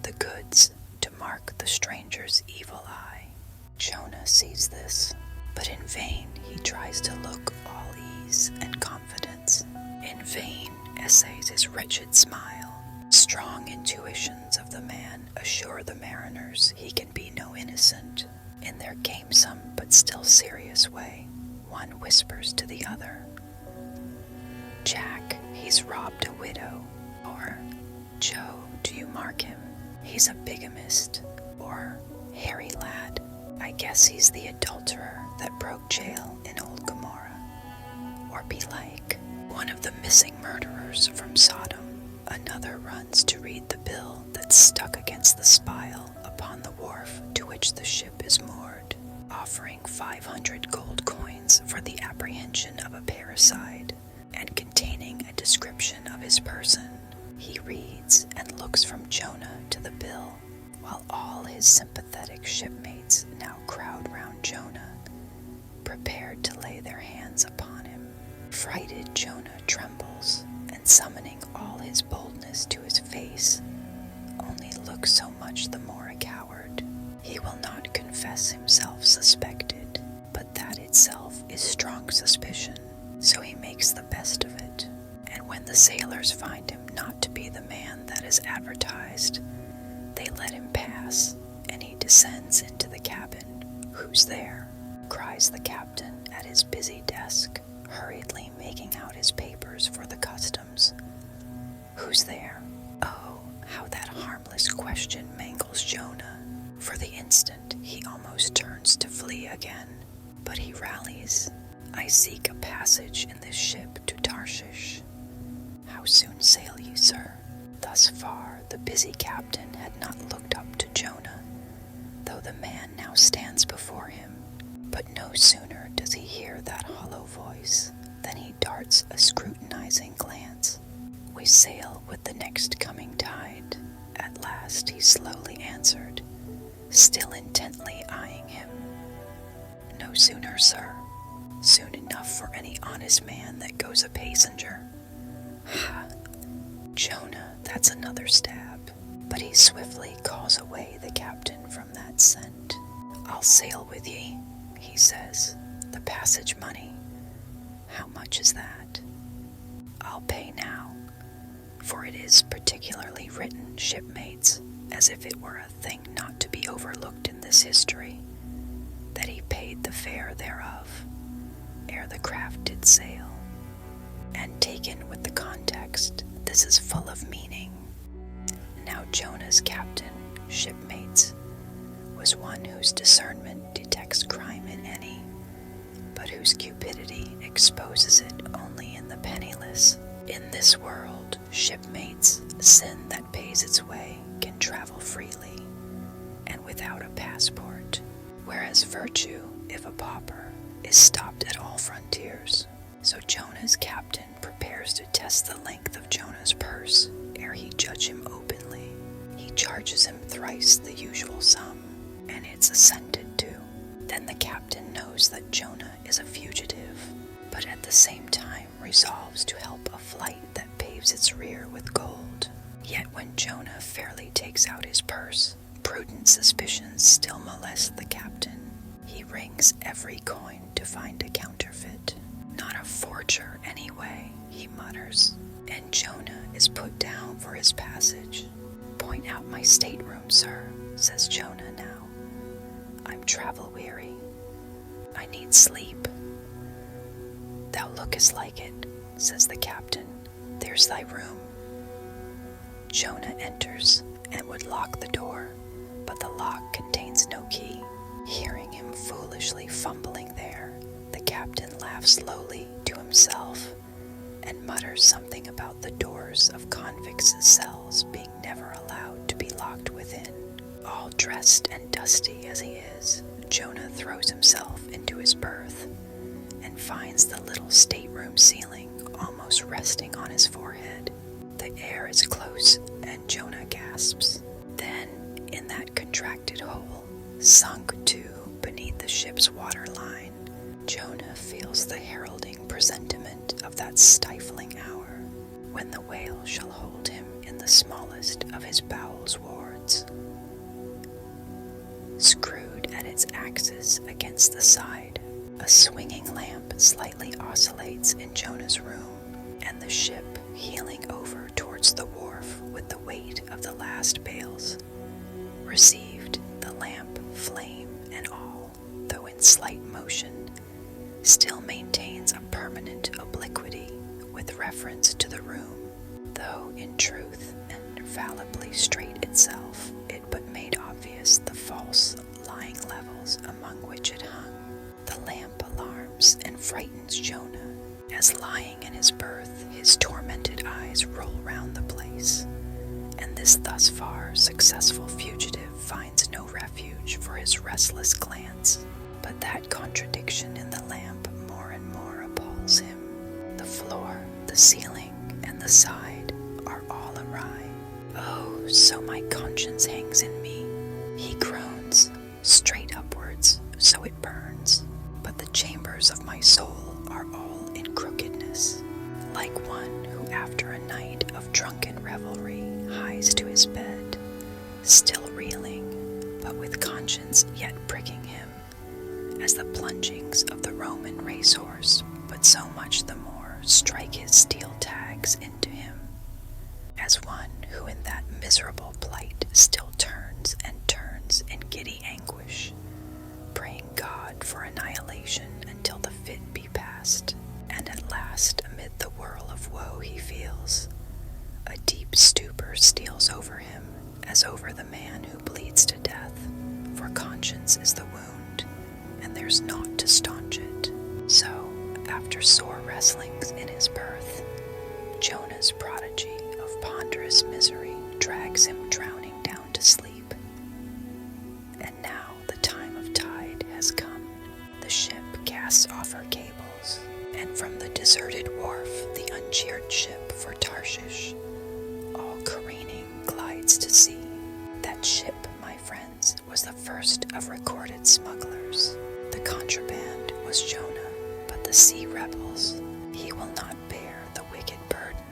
the goods to mark the stranger's evil eye. Jonah sees this, but in vain he tries to look all ease and confidence. In vain essays his wretched smile. Strong intuitions of the man assure the mariners he can be no innocent. In their gamesome but still serious way, one whispers to the other, "Jack, he's robbed a widow," or "Joe, do you mark him? He's a bigamist," or "Harry lad, I guess he's the adulterer that broke jail in old Gomorrah," or belike, "One of the missing murderers from Sodom." Another runs to read the bill that's stuck against the spile upon the wharf to which the ship is moored, offering 500 gold coins for the apprehension of a parricide, and containing a description of his person. He reads and looks from Jonah to the bill, while all his sympathetic shipmates now crowd round Jonah, prepared to lay their hands upon him. Frighted Jonah trembles, and summoning all his boldness to his face, only looks so much the more a coward. He will not confess himself suspected, but that itself is strong suspicion, so he makes the best of it. And when the sailors find him not to be the man that is advertised, they let him pass, and he descends into the cabin. "Who's there?" cries the captain at his busy desk, hurriedly making out his papers for the customs. "Who's there?" Oh, how that harmless question mangles Jonah. For the instant he almost turns to flee again, but he rallies. "I seek a passage in this ship to Tarshish." "How soon sail you, sir?" Thus far the busy captain had not looked up to Jonah, though the man now stands before him. But no sooner does he hear that hollow voice than he darts a scrutinizing glance. "We sail with the next coming tide," at last he slowly answered, still intently eyeing him. "No sooner, sir. Soon enough for any honest man that goes a passenger." Ha! Jonah, that's another stab. But he swiftly calls away the captain from that scent. "I'll sail with ye," he says. "The passage money. How much is that?" "I'll pay now, for it is particularly written, shipmates, as if it were a thing not to be overlooked in this history, that he paid the fare thereof, ere the craft did sail." And taken with the context, this is full of meaning. Now Jonah's captain, shipmates, was one whose discernment detects crime in any, but whose cupidity exposes it only in the penniless. In this world, shipmates, sin that pays its way can travel freely, and without a passport, whereas virtue, if a pauper, is stopped at all frontiers. So Jonah's captain prepares to test the length of Jonah's purse ere he judge him openly. He charges him thrice the usual sum, and it's assented to. Then the captain knows that Jonah is a fugitive, but at the same time resolves to help a flight that paves its rear with gold. Yet when Jonah fairly takes out his purse, prudent suspicions still molest the captain. He rings every coin to find a counterfeit. "Not a forger anyway," he mutters, and Jonah is put down for his passage. "Point out my stateroom, sir," says Jonah now. "I'm travel-weary. I need sleep." "Thou lookest like it," says the captain. "There's thy room." Jonah enters and would lock the door, but the lock contains no key. Hearing him foolishly fumbling there, the captain laughs lowly to himself and mutters something about the doors of convicts' cells being never allowed to be locked within. All dressed and dusty as he is, Jonah throws himself into his berth and finds the little stateroom ceiling almost resting on his forehead. The air is close and Jonah gasps. Then, in that contracted hole, sunk too beneath the ship's waterline, Jonah feels the heralding presentiment of that stifling hour. when the whale shall hold him in the smallest of his bowels wards. Screwed at its axis against the side, a swinging lamp slightly oscillates in Jonah's room, and the ship, heeling over towards the wharf with the weight of the last bales, received the lamp, flame, and all, though in slight motion, still maintains a permanent obliquity with reference to the room, though in truth and infallibly straight itself, it but made obvious the false lying levels among which it hung. The lamp alarms and frightens Jonah, as lying in his berth his tormented eyes roll round the place, and this thus far successful fugitive finds no refuge for his restless glance, but that contradiction in the lamp more and more appalls him. The floor, the ceiling, and the side are all awry. Oh, so my conscience hangs in me, he groans, straight upwards, so it burns, but the chambers of my soul are all in crookedness, like one who after a night of drunken revelry hies to his bed, still reeling, but with conscience yet pricking him, as the plungings of the Roman racehorse, but so much the more strike his steel tags into him, as one who in that miserable plight still turns and turns in giddy anguish, praying God for annihilation until the fit be past, and at last amid the whirl of woe he feels, a deep stupor steals over him, as over the man who bleeds to death, for conscience is the wound, and there's naught to staunch it. So, after sore wrestlings in his berth, Jonah's prodigy of ponderous misery drags him drowning down to sleep. And now the time of tide has come. The ship casts off her cables, and from the deserted wharf the uncheered ship for Tarshish, all careening, glides to sea. That ship, my friends, was the first of recorded smugglers. The contraband was Jonah, but the sea rebels, he will not bear the wicked burden.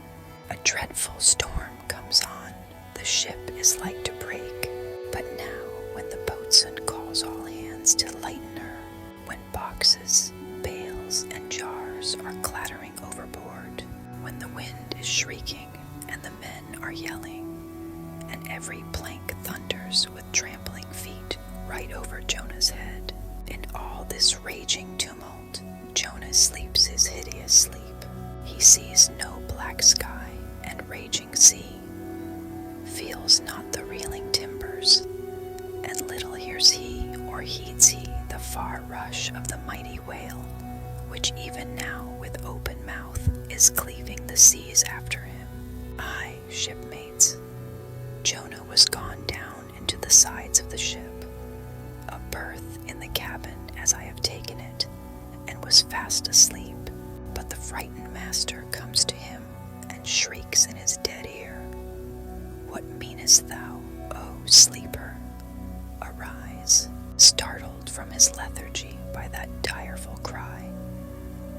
A dreadful storm comes on, the ship is like to break, but now when the boatswain calls all hands to lighten her, when boxes, bales, and jars are clattering overboard, when the wind is shrieking and the men are yelling, and every plank thunders with trampling feet right over Jonah's head, in all this raging tumult, Jonah sleeps his hideous sleep. He sees no black sky and raging sea, feels not the reeling timbers, and little hears he or heeds he the far rush of the mighty whale, which even now with open mouth is cleaving the seas after him. Aye, shipmates, Jonah was gone down into the sides of the ship, a berth in the cabin as I have taken it, and was fast asleep, but the frightened master comes to him and shrieks in his dead ear, "What meanest thou, O sleeper? Arise." Startled from his lethargy by that direful cry,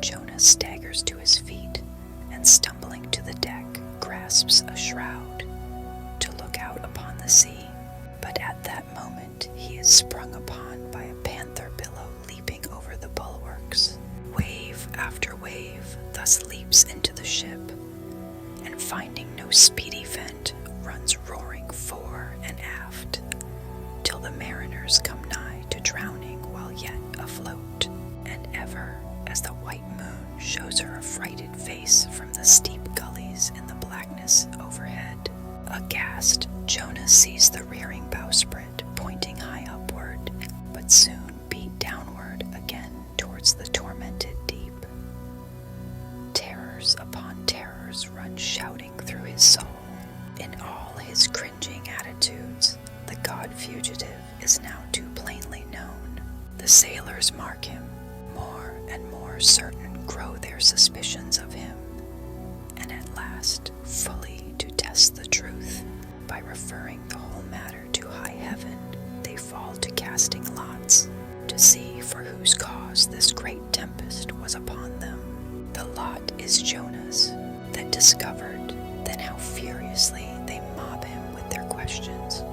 Jonah staggers to his feet, and stumbling to the deck, grasps a shroud to look out upon the sea. But at that moment he is sprung upon by a panther billow leaping over the bulwarks. Wave after wave thus leaps into the ship, and finding no speedy vent, runs roaring fore and aft, till the mariners come nigh to drowning while yet afloat, and ever as the white moon shows her affrighted face from the steep gullies in the blackness overhead, aghast, Jonah sees the rearing bowsprit pointing high upward, but soon beat downward again towards the tormented deep. Terrors upon terrors run shouting through his soul. In all his cringing attitudes, the god fugitive is now too plainly known. The sailors mark him. More and more certain grow their suspicions of him, and at last, fully to test the truth, by referring the whole matter to high heaven, they fall to casting lots, to see for whose cause this great tempest was upon them. The lot is Jonah's, that discovered Then how furiously they mob him with their questions.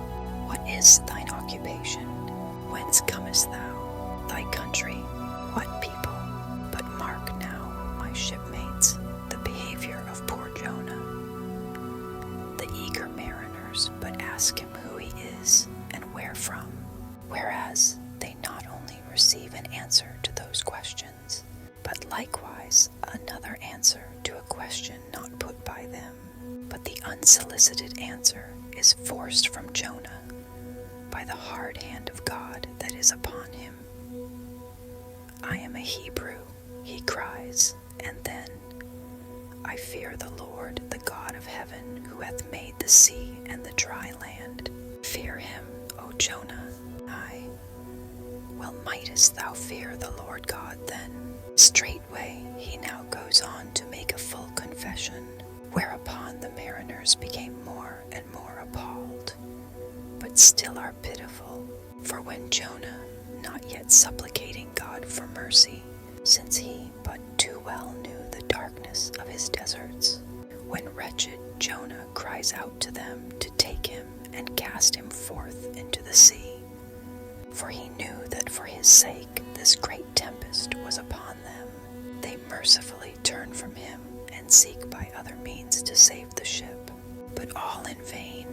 What is thine occupation? Whence comest thou? Thy country? What people? But mark now, my shipmates, the behavior of poor Jonah. The eager mariners but ask him who he is and where from, whereas they not only receive an answer to those questions, but likewise another answer to a question not put by them. But the unsolicited answer is forced from Jonah by the hard hand of God that is upon him. I am a Hebrew, he cries, and then, I fear the Lord, the God of heaven, who hath made the sea and the dry land. Fear him, O Jonah. Aye. Well mightest thou fear the Lord God then. Straightway he now goes on to make a full confession, whereupon the mariners became more and more appalled, but still are pitiful. For when Jonah, not yet supplicating God for mercy, since he but too well knew the darkness of his deserts, when wretched Jonah cries out to them to take him and cast him forth into the sea, for he knew that for his sake this great tempest was upon them, they mercifully turn from him and seek by other means to save the ship. But all in vain.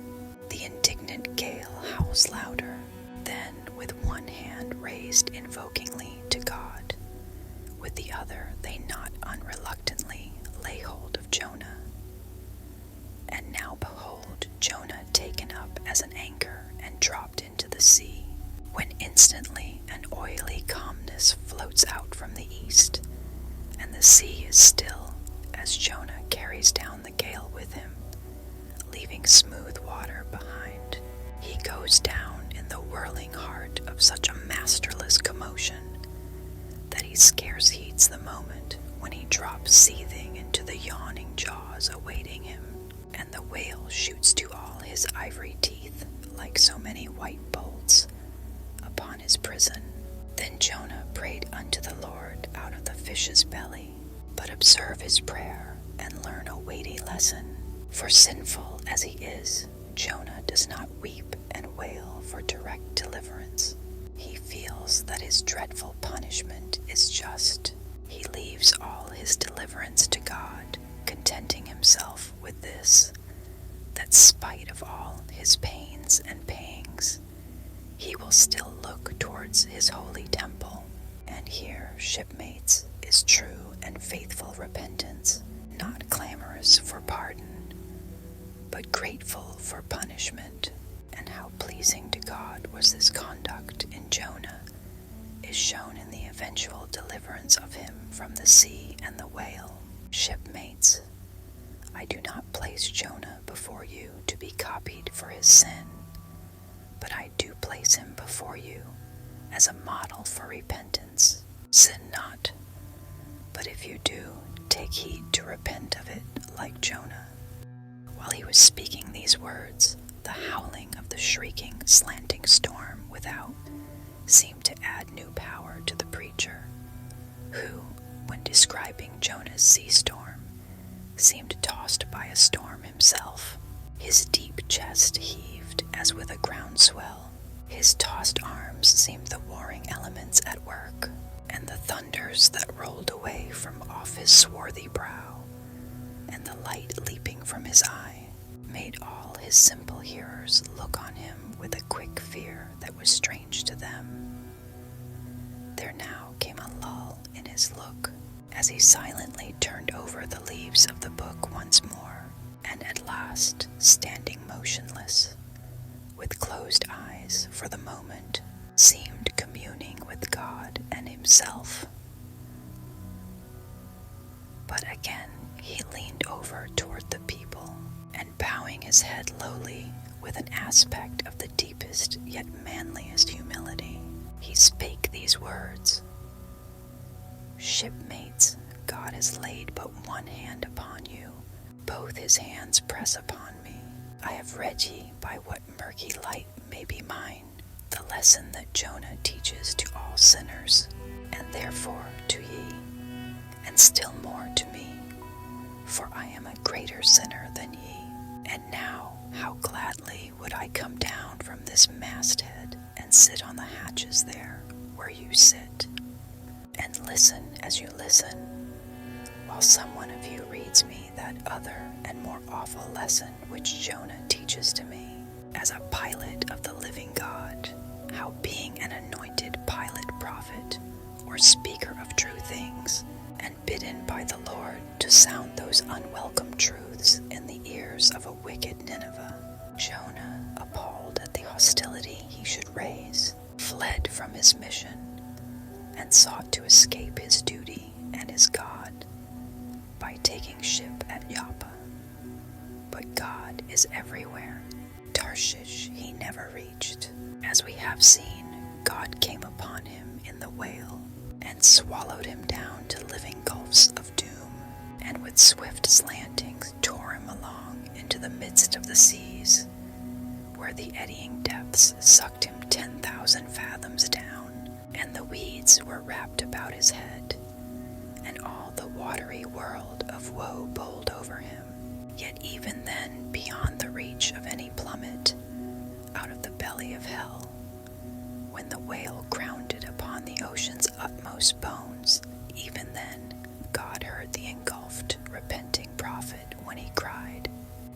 The indignant gale howls louder. Then, with one hand raised invokingly to God, with the other they not unreluctantly lay hold of Jonah. And now behold Jonah taken up as an anchor and dropped into the sea, when instantly an oily calmness floats out from the east, and the sea is still as Jonah carries down the gale with him, leaving smooth water behind. He goes down in the whirling heart of such a masterless commotion that he scarce heeds the moment when he drops seething into the yawning jaws awaiting him, and the whale shoots to all his ivory teeth like so many white bolts upon his prison. Then Jonah prayed unto the Lord out of the fish's belly. But observe his prayer and learn a weighty lesson. For sinful as he is, Jonah does not weep and wail for direct deliverance. He feels that his dreadful punishment is just. He leaves all his deliverance to God, contenting himself with this, that spite of all his pains and pangs, he will still look towards his holy temple. And here, shipmates, is true and faithful repentance, not clamorous for pardon, but grateful for punishment. And how pleasing to God was this conduct in Jonah is shown in the eventual deliverance of him from the sea and the whale. Shipmates, I do not place Jonah before you to be copied for his sin, but I do place him before you as a model for repentance. Sin not, but if you do, take heed to repent of it like Jonah. While he was speaking these words, the howling of the shrieking, slanting storm without seemed to add new power to the preacher, who, when describing Jonah's sea storm, seemed tossed by a storm himself. His deep chest heaved as with a groundswell. His tossed arms seemed the warring elements at work, and the thunders that rolled away from off his swarthy brow, and the light leaping from his eye, made all his simple hearers look on him with a quick fear that was strange to them. There now came a lull in his look, as he silently turned over the leaves of the book once more, and at last, standing motionless, with closed eyes for the moment, seemed communing with God and himself. But again he leaned over toward the people, and bowing his head lowly, with an aspect of the deepest yet manliest humility, he spake these words: Shipmates, God has laid but one hand upon you. Both his hands press upon me. I have read ye by what murky light may be mine, the lesson that Jonah teaches to all sinners, and therefore to ye, and still more to me. for I am a greater sinner than ye. And now how gladly would I come down from this masthead and sit on the hatches there where you sit, and listen as you listen, while some one of you reads me that other and more awful lesson which Jonah teaches to me, as a pilot of the living God, how being an anointed pilot prophet, or speaker of true things, and bidden by the Lord to sound those unwelcome truths in the ears of a wicked Nineveh, Jonah, appalled at the hostility he should raise, fled from his mission, and sought to escape his duty and his God by taking ship at Joppa. But God is everywhere. Tarshish he never reached. As we have seen, God came upon him in the whale, and swallowed him down to living gulfs of doom, and with swift slantings tore him along into the midst of the seas, where the eddying depths sucked him 10,000 fathoms down, and the weeds were wrapped about his head, and all the watery world of woe bowled over him. Yet even then, beyond the reach of any plummet, out of the belly of hell, when the whale grounded upon the ocean's utmost bones, even then God heard the engulfed, repenting prophet when he cried.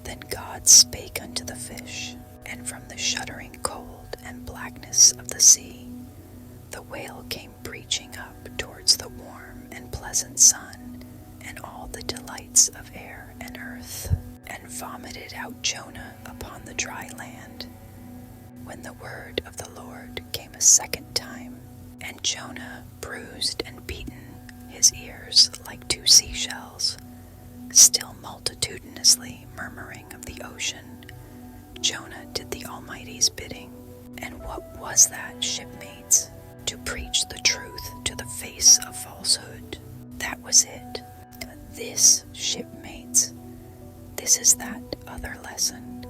Then God spake unto the fish, and from the shuddering cold and blackness of the sea, the whale came breaching up towards the warm and pleasant sun, and all the delights of air and earth, and vomited out Jonah upon the dry land. When the word of the Lord came a second time, and Jonah, bruised and beaten, his ears like two seashells, still multitudinously murmuring of the ocean, Jonah did the Almighty's bidding. And what was that, shipmates? To preach the truth to the face of falsehood. That was it. This, shipmates, this is that other lesson.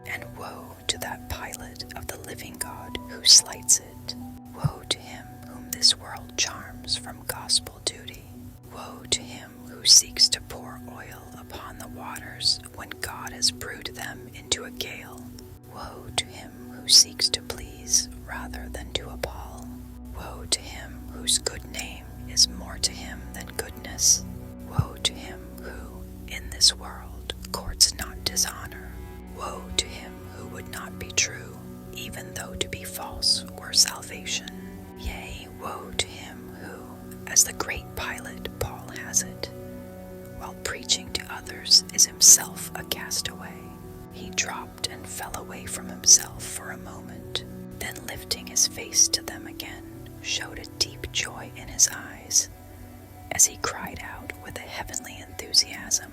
And woe to that pilot of the living God who slights it. Woe to him whom this world charms from gospel duty. Woe to him who seeks to pour oil upon the waters when God has brewed them into a gale. Woe to him who seeks to please rather than to appall. Woe to him whose good name is more to him than goodness. Woe to him who, in this world, courts not dishonor. Woe to him who would not be true, even though to be false were salvation. Yea, woe to him who, as the great pilot Paul has it, while preaching to others is himself a castaway. He dropped and fell away from himself for a moment, then lifting his face to them again, showed a deep joy in his eyes, as he cried out with a heavenly enthusiasm,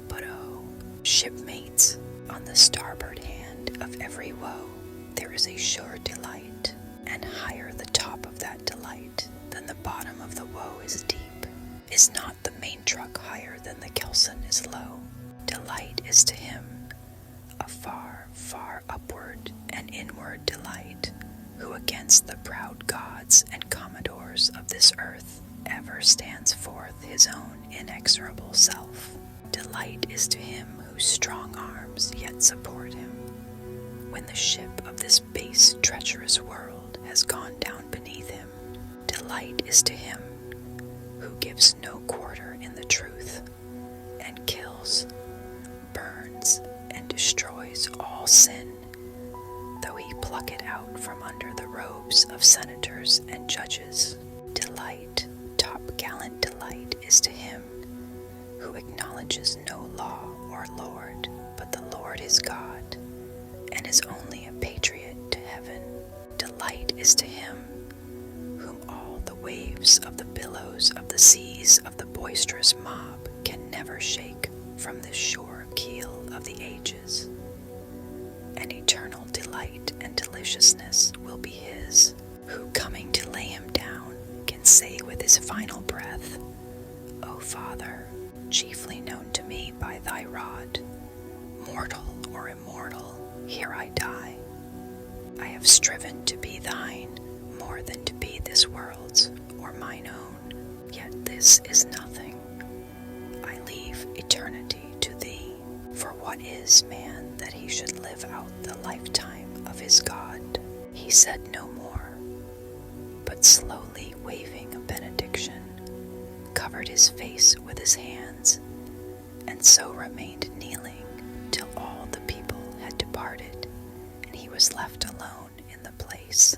But oh, shipmates, on the starboard hand of every woe there is a sure delight, and higher the top of that delight than the bottom of the woe is deep. Is not the main truck higher than the kelson is low? Delight is to him a far, far upward and inward delight, who against the proud gods and commodores of this earth ever stands forth his own inexorable self. Delight is to him whose strong arms yet support him, when the ship of this base, treacherous world has gone down beneath him. Delight is to him who gives no quarter in the truth, and kills, burns, and destroys all sin, though he pluck it out from under the robes of senators and judges. Delight, top-gallant delight, is to him who acknowledges no law or lord, but the Lord is God, and is only a patriot to heaven. Delight is to him whom all the waves of the billows of the seas of the boisterous mob can never shake from this sure keel of the ages. An eternal delight and deliciousness will be his, who coming to lay him down can say with his final breath, O Father, chiefly known to me by thy rod, mortal or immortal, here I die. I have striven to be thine more than to be this world's or mine own, yet this is nothing. I leave eternity to thee. For what is man that he should live out the lifetime of his God? He said no more, but slowly waving a benediction, covered his face with his hands, and so remained kneeling till all the people had departed, and he was left alone in the place.